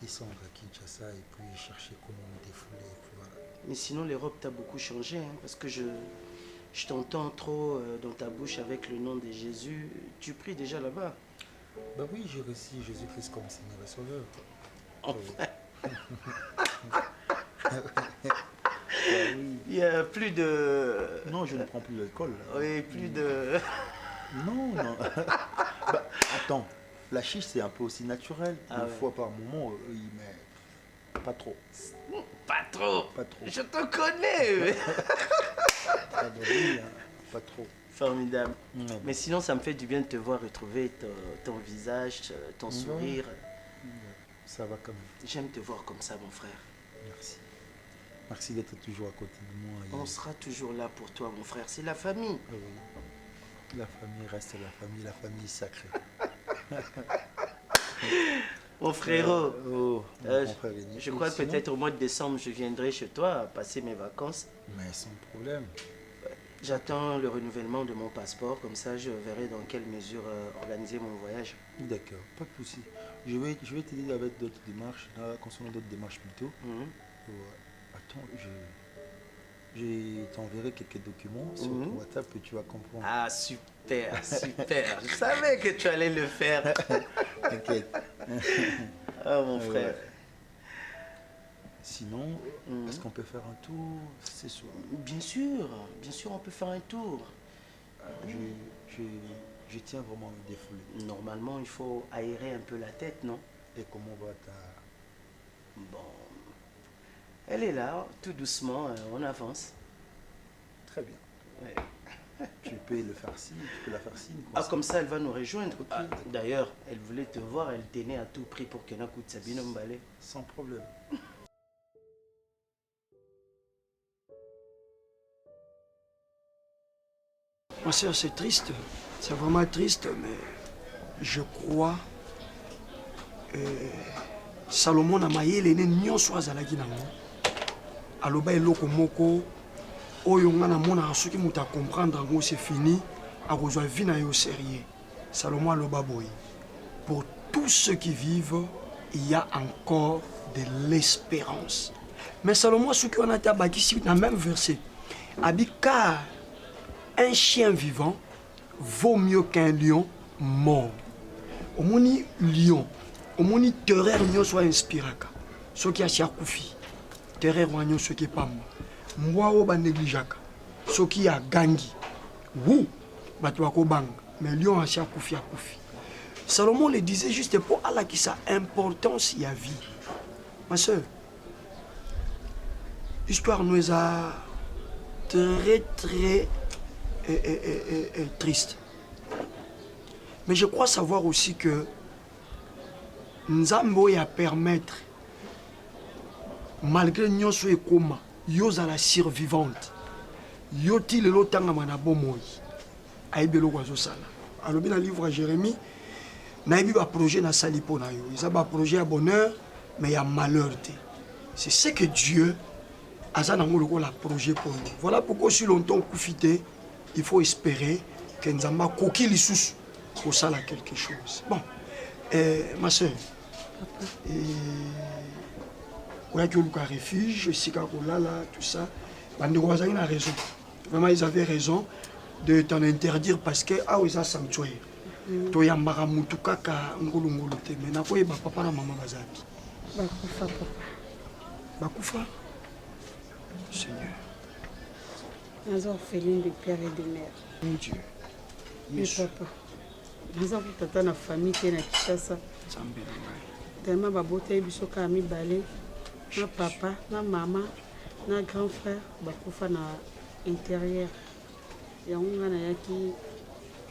Descendre à Kinshasa et puis chercher comment me défouler. Et puis voilà. Mais sinon, l'Europe t'a beaucoup changé, hein, parce que je t'entends trop dans ta bouche avec le nom de Jésus. Tu pries déjà là-bas? Bah oui, j'ai reçu Jésus-Christ comme Seigneur et Sauveur. Enfin. Il n'y a plus de... Non, je ne prends plus l'alcool. Oui, plus de... Non. Bah, attends, la chiche c'est un peu aussi naturel. Une fois par moment, mais pas trop. Pas trop. Pas trop. Je te connais. Pas trop. Formidable. Mais sinon, ça me fait du bien de te voir retrouver ton visage, ton sourire. Ça va quand même. J'aime te voir comme ça, mon frère. Merci. Merci d'être toujours à côté de moi. On sera toujours là pour toi, mon frère. C'est la famille. Oui. La famille reste la famille sacrée. Mon frérot, mon frère Rémi. je crois que peut-être au mois de décembre, je viendrai chez toi passer mes vacances. Mais sans problème. J'attends le renouvellement de mon passeport, comme ça je verrai dans quelle mesure organiser mon voyage. D'accord, pas de souci. Je vais t'aider avec d'autres démarches, concernant d'autres démarches plutôt. Attends, je t'enverrai quelques documents sur ton WhatsApp et tu vas comprendre. Ah, super, super. Je savais que tu allais le faire. T'inquiète. Oh, mon frère. Sinon, est-ce qu'on peut faire un tour ce soir? Bien sûr, on peut faire un tour. Je Je tiens vraiment à me défouler. Normalement, il faut aérer un peu la tête, non? Et comment va ta... Bon... Elle est là, tout doucement, on avance. Très bien. Ouais. Tu peux le faire signe, tu peux la faire signe. Ah, comme ça, elle va nous rejoindre. Ah, d'ailleurs, elle voulait te voir, elle tenait à tout prix pour qu'elle écoute Sabine Mbale. Sans problème. Ma soeur, c'est triste, c'est vraiment triste, mais je crois Salomon na mayele ne nyonso azalaki nango aloba eloko moko oyo nga namona soki moto comprendre yango c'est fini akozwa vie na yo sérieux. Salomon aloba boye, pour tous ceux qui vivent il y a encore de l'espérance. Mais Salomon soki on a tabakisi dans le même verset abi car un chien vivant vaut mieux qu'un lion mort. Omoni lion, omoni terreur nyo soit inspiraka. Ce qui a siakufi, terreur wanyo ce qui est pas moi. Moi o ba négligeaka. Ce qui a gangi. Wou, bato ko bang, mais lion a siakufi akufi. Salomon le disait juste pour Allah qui sa importance y a vie. Ma soeur, histoire nous a très triste. Mais je crois savoir aussi que Nzambo ya permettre, malgré nyonso ekoma, yoza la survivante, yoti lelo tanga mana bomoyi, aibelo kwazo sala. Alobi na livre à Jérémie, naibi ba projet na salipo na yo. Ils ba projet à bonheur, mais il y a malheur. C'est ce que Dieu a ça nango lokola projet pour nous. Voilà pourquoi si longtemps koufité, il faut espérer que Nzamba koki lisusu pour ça là quelque chose. Bon, ma soeur, on a un refuge, là, tout ça. Ils a raison. Vraiment, ils avaient raison de t'en interdire parce que ah oui, ça sanctuaire. To ya maramutu kaka ngolongolo te. Mais na koyeba papa na maman bazabi. Bakufa papa. Bakufa. Seigneur. Nous orphelins de père et de mère. Mon Dieu. Oui, papa. Nous avons tata na famille qui est na Kinshasa. Tellement babote biso ka mibale. Na papa, na maman, na grand frère bakufa na intérieur. Yango ngana yaki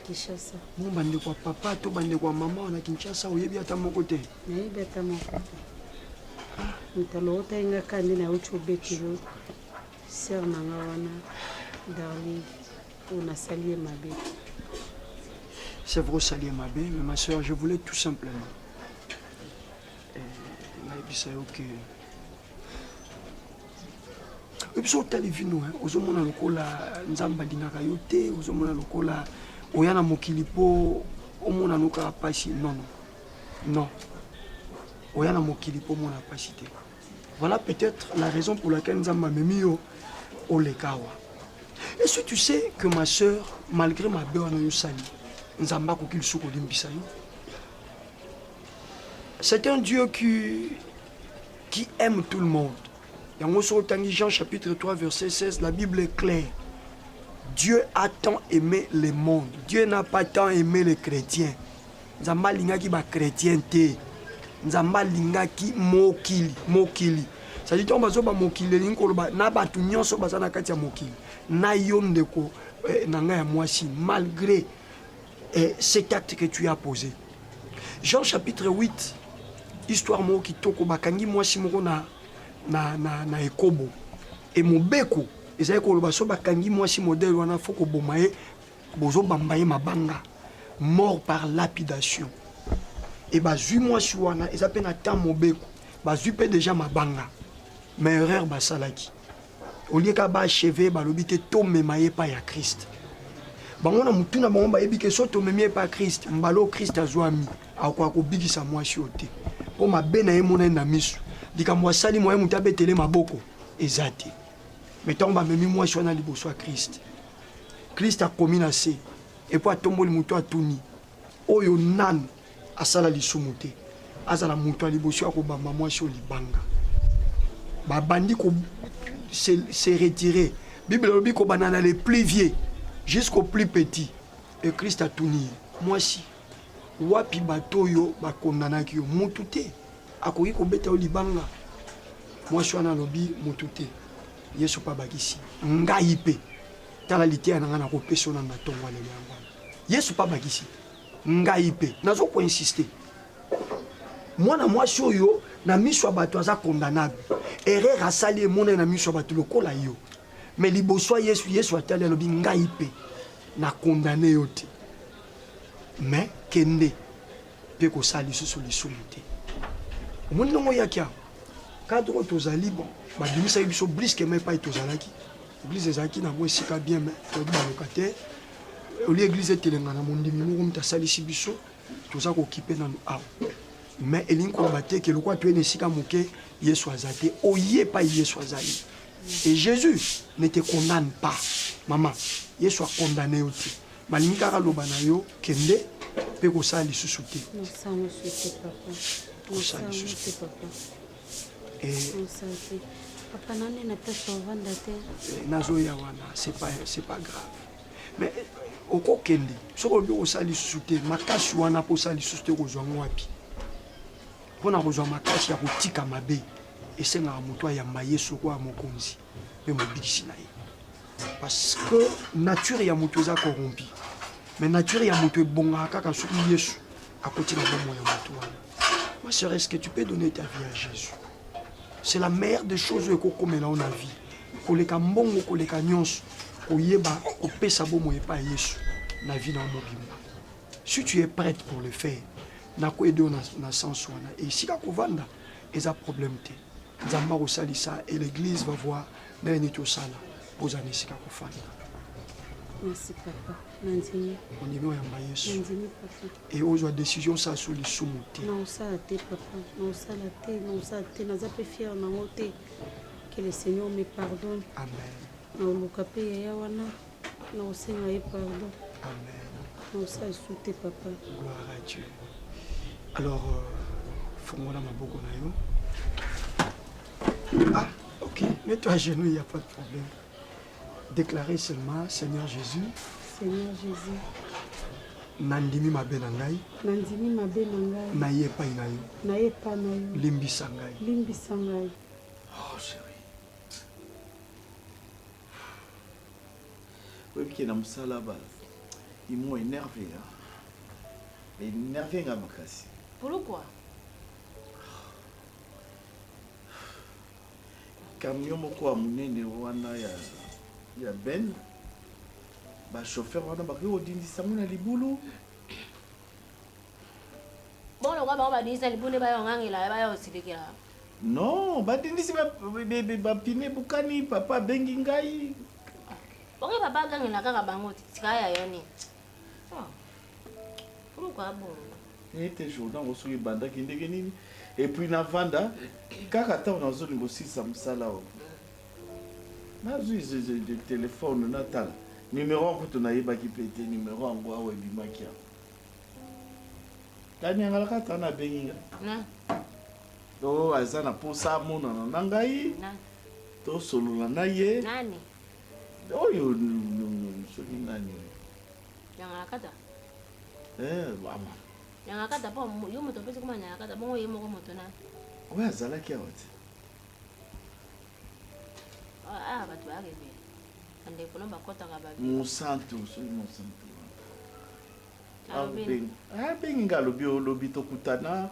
Kinshasa. Mon bande kwa papa to bande kwa maman na Kinshasa oyebi ata moko te. Nayebi ata moko te. Mutalo otenga kandi na ucho betilo. Sœur nanga wana Darling, on a salué ma bête. C'est vrai, saluer ma bête, mais ma soeur, je voulais tout simplement. Ok. Et puis, tu as vu nous, aux hommes, on a le cola, Nzamba Dinakayote, aux hommes, on a le cola, Oyana Mokilipo, au monde, on a pas ici. Non, non. Non. Oyana Mokilipo, on n'a pas cité. Voilà peut-être la raison pour laquelle Nzamba m'a mis au Lekawa. Et si tu sais que ma soeur, malgré ma belle Nzamba Kokil Souko Dimbisayo, c'est un Dieu qui aime tout le monde. Dans Jean chapitre 3, verset 16, la Bible est claire. Dieu a tant aimé le monde. Dieu n'a pas tant aimé les chrétiens. Nzamba lingaki ba chrétien te. Nzamba lingaki mokili. Ça dit on bazo ba mokili linkolo ba na batu nyonso bazana kati ya mokili. Na yondeko nanga ya mwasi malgré cet acte que tu as posé. Jean chapitre 8, histoire mo kitoko bakangi mwasi moko na ekobo. Et mobeko ezali koloba so bakangi mwasi modèle wana foko bomaye bozo bambaye mabanga mort par lapidation. Et bazui mwasi wana ezape na temps mobeko bazui pe déjà mabanga. Mais erreur basalaki. Au lieu ka ba achever balobi te to memaye pa ya Christ. Bango na mutuna bango ba yebi ke so to memaye pa Christ, mbalo Christ azwami akwa ko bigisa mwasi ote. Po mabe na ye mona na misu. Likambo asali moye mutu abetele maboko ezate. Mais tant ba memi mwasi wana liboso ya Christ. Christ a komi na se. Et po atomboli mutu atuni. Oyo nan asala lisumu te. Azala mutu liboso ya ko bamba mwasi o libanga. Bandi se retirer. Bible dit qu'on banana les plus vieux jusqu'au plus petit. Et Christ a tout nié. mwasi wapi bato oyo bakondanaki yo mutu te akoki kobeta yo libanga mwasi wana alobi mutu te yesu mpe abakisi ngai mpe tala liteya na ngai nakopesa yo na ntongo alelo yango wana yesu mpe abakisi ngai mpe nazokoinsiste mwana mwasi oyo na miso ya bato aza condamnable erreur asali emonani na miso ya bato lokola yo mais liboso ya yesu atali alobi ngai mpe na condamne yo te mais kende mpe kosala lisusu lisumu te omoni ndongo oyaki awa cadre oyo tozali bon babimisaki biso briskema epai tozalaki église ezalaki nango esika bien mais toyebi balocataire oli église etelenga na mondimi moko moto asalisi biso toza kokipe nano awa mais elingi koloba te ke lokwa toyeni esika moke yesu aza te oye epai yesu azali et jésus ne te condamne pas mama yesu akondamne yo te balingi kaka loba na yo kende mpe kosala lisusu te kosala lisusu te papa nani na pesa ovanda te nazoya wana c'est pas grave mais okokende soki olobi kosala lisusu te makasi wana mpo osala lisusu te kozwa ngo wapi mpona kozwa makasi ya kotika mabe esengaka moto ayamba yesu lokola mokonzi mpe mobikisi na ye parce que nature ya moto eza corrompi mais nature ya moto ebongaka kaka soki yesu akoti na bomoi ya moto wana ma sœur est-ce que tu peux donner ta vie à Jésus c'est la meilleure des choses oyo ekokomela yo na vie koleka mbongo koleka nyonso koyeba kopesa bomoi epai ya yesu na vie na mobimba si tu es prête pour le faire nakoyede yo na sens wana et esika kovanda eza problème te nzambe akosalisa et l'église va voir ndenge nini tosala ozala na esika kofanda merci papa nandimi ondimi oyamba yesu nandimi papa et ozwa décision osala so lisumu te naosala te papa naosala te naza mpe fiere nango te que le seigneur me pardonne amen naoluka mpe yaya wana naosenga ye pardon amen naosala lisu te papa gloire à Dieu alors fongola maboko na yo ah ok mets-toi à genoux il n'y a pas de problème déclarez seulement Seigneur Jésus nandimi mabe na ngai naye epai na yo limbisa ngai oh chéri oyebiki na mosala ba imo énervé énervé nga makasi pourquoi camion moko ya monene wana ya ben bachauffeur wana bakoki kodindisa ngo na libulu bolokwa bango badindisa libulu bayongangela bayosilekela non badindisi bapine bukani papa abengi ngai bonge papa agangela kaka bango tikaya yo nini pourquoi bon ete journal ngo soki ebandaki ndenge nini et puis navanda kaka ntango nazolinga osilisa mosala oyo nazwi de telefone natala numero yango kutu nayebaki mpe te numero yango awa ebimaki yango kaniangalaka ata nabengi nga o aza na mposa amonana na ngai tosolola na ye oyo soki nani yangalakata mama nyangakata po yo moto pesi kuma nyangakata bongo ye moko moto na oyo azalaki awa te bato bakebe bandeko no bakotaka mosantu soki mosantu abengi nga alobi tokutana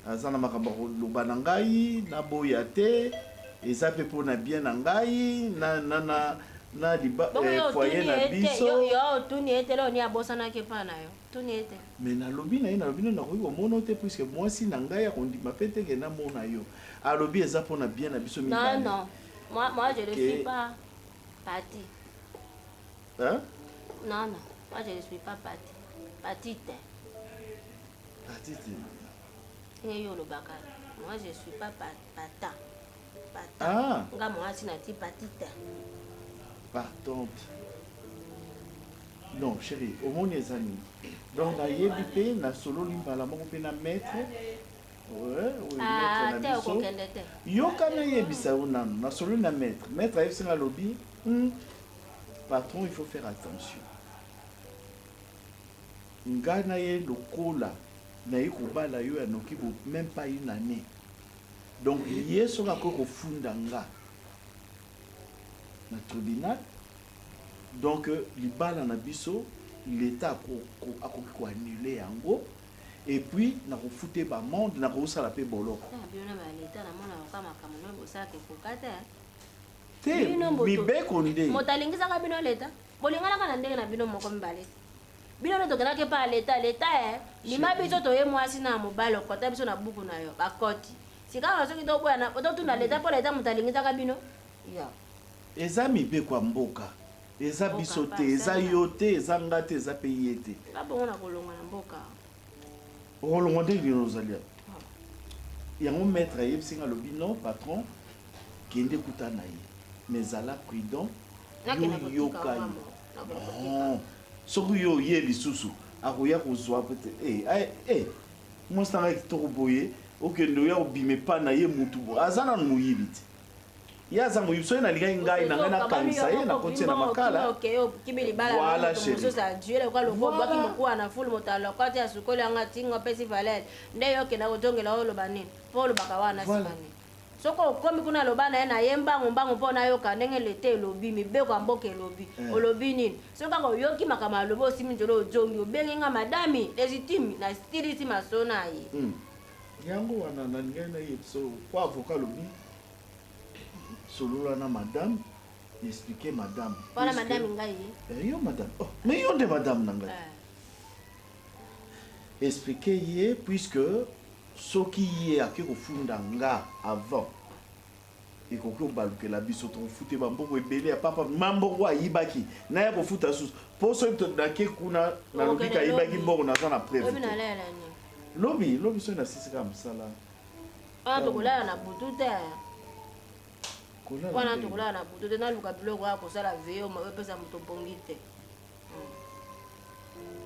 aza na makambo akoloba na ngai naboya te eza mpe mpo na bien na ngai na foyer na biso yo otuni ete leo ni abosanaki mpa na yo tuni ete mais nalobi na ye nalobi no nakoki komona te puiske mwasi na ngai akondima mpe teke namona yo alobi eza mpo na bien na biso mibale non moi je ne suis pas parti non moi je ne suis pas parti te yo olobaka moi je suis pas pata nga mwasi nati parti te partante non chérie omoni eza nini donc nayebi mpe nasololi mbala moko mpe na maître te okokende te yoka nayebisa yo nano nasololi na maître ayebisinga alobi patron il faut faire attention nga na ye lokola na ye kobala yo anoki même pas une année donc ye soki akoki kofunda nga na tribunal donc libala na biso l'état akoki koannule yango et puis nakofute bamonde nakosala mpe boloko te mibeko nde moto alingisaka bino leta bolinganaka na ndenge na bino moko mibale bino no tokelaki pa leta lima biso toye mwasi na mobali okota biso na buku na yo bakoti sikaka soki toboyana totuna leta mpo leta moto alingisaka bino ya eza mibeko ya mboka eza biso te eza yo te eza nga te eza mpe ye te babongo na kolongwa na mboka okolongwa ndenge lino ozali yango maître ayebisi nga alobi non patron kende kuta na ye mais ezala prudent yoyoka ye soki yo ye lisusu akoya kozwa pete mwasi nanga kitoko boye okende oya kobima epa na ye mutu boye aza nanu moyibi te ye aza moyibi soki nalingai ngai na ngai nakanisa ye nakotie na makala voilà chérilokalokoboaki mokuwa na fulu moto alokoti ya sukoli yanga tingo apesi valele nde yo okenda kojongela oloba nini mpo olobaka wana simani soko okomi kuna loba na ye na ye mbango mpo nayoka ndenge lete elobi mibeko ya mboka elobi olobi nini soki kaka oyoki makambo alobi osimi nzolo ojongi obengi nga madami légitime na stilisi maso na ye yango wana na ngai na ye so po avocat alobi solola na madame expliquer madame wana madame ngai yo madame mais yo nde madame na ngai expliquer ye puisque soki ye ake kofunda nga avant ekoki obalukela biso tokofute bamboko ebele ya papa mamboko ayibaki naya kofuta susu mpo soki nake kuna nalobi ka ayibaki mboko naza na preuve lobi soki nasisika mosala wana tokolala na butu te wana tokolala na butu te naluka biloko ya kosala veyo epesa moto bongi te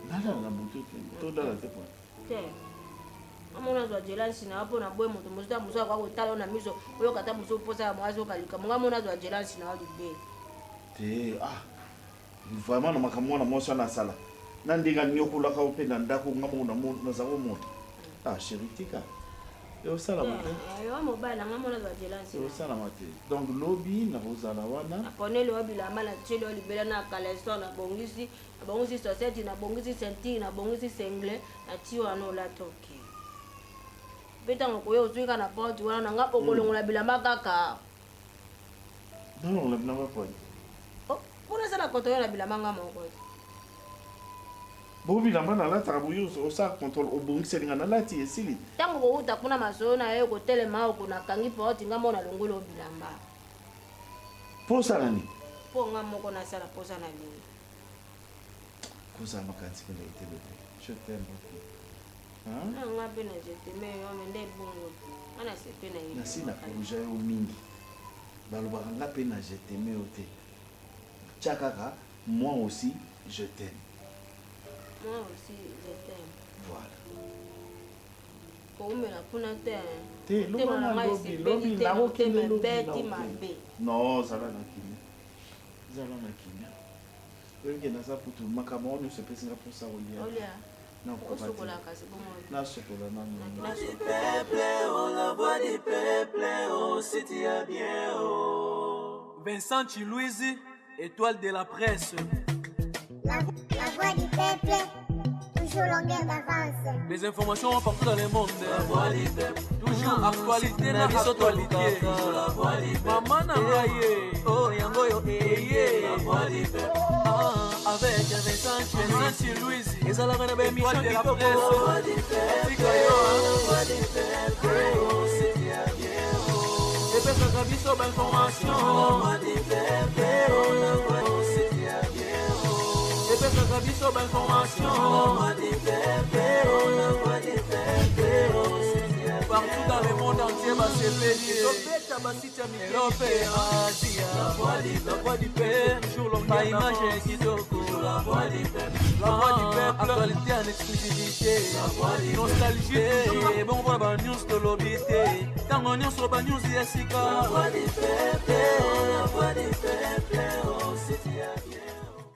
nalala na butu te todala te te amona zwa jelansi na wapo na boye moto mosuta mosu akwa kotala yo na miso oyoka ta mosu oposa ya mwasi okalika monga mona zwa jelansi na walibe te vraiment na makambo wana mwasi wana asala na ndenge anyokolaka yo mpe na ndako nga moko naza komona chéri tika eosalama te donc lobi nakozala wana aponeli wa bilamba na tieli wa libela na kaleston nabongisi soseti nabongisi sentire nabongisi sengle na ti wana olatoke mpe ntango koya ozwika na porte wana nanga okolongola bilamba kaka nolongola bilamba poni mpona esala koto yo na bilamba nga moko bo bilamba nalataka boyo osala contrôle obongiseli nga nalati esili ntango kouta kuna masolo na ye kotelema oko nakangi porte nga mona longoli obilamba mpo osala nini mpo nga moko nasala mposa na bino kozala makanisi pene etelete je t'aime beaucoup nga mpe na jeteme yome nde bongo nga na sepe na ye nasi na proja yo mingi balobaka nga mpe na jeteme yo te tia kaka moi aussi je t'aime. Moi aussi je t'aime. Voilà. Komela kuna te te loba na lobi na okende lobi non zala na kimia olingi naza putu makambo wana nyonso epesinga mposa kolia nasokola la voix du peuple, oh, si tu as bien, oh. Vincent Chilouizi, étoile de la presse. La voix du peuple, toujours longueur d'avance. Les informations partout dans le monde. La voix du peuple, toujours actualité, la actualité. La voix du peuple, maman Nangaye, oh yango yo eye. La voix du peuple, avec Vincent Chilouizi, et ça la reine de émission de la presse. La voix du peuple, la voix du peuple, oh c'est bien, oh. Et puis ça a visto belle information. La voix du peuple, oh la voix c'est bien, oh. Et puis ça a visto belle information. La voix du peuple, oh la voix du peuple, oh c'est bien, partout dans le monde entier va se payer. Europe et Asie, la voix du peuple, toujours longue pas image kitoko. La voix du peuple, actualité en exclusivité. Nostalgie, bon voilà news de l'obité. Tant on y a sur news yasika. La voix du peuple, la voix du peuple.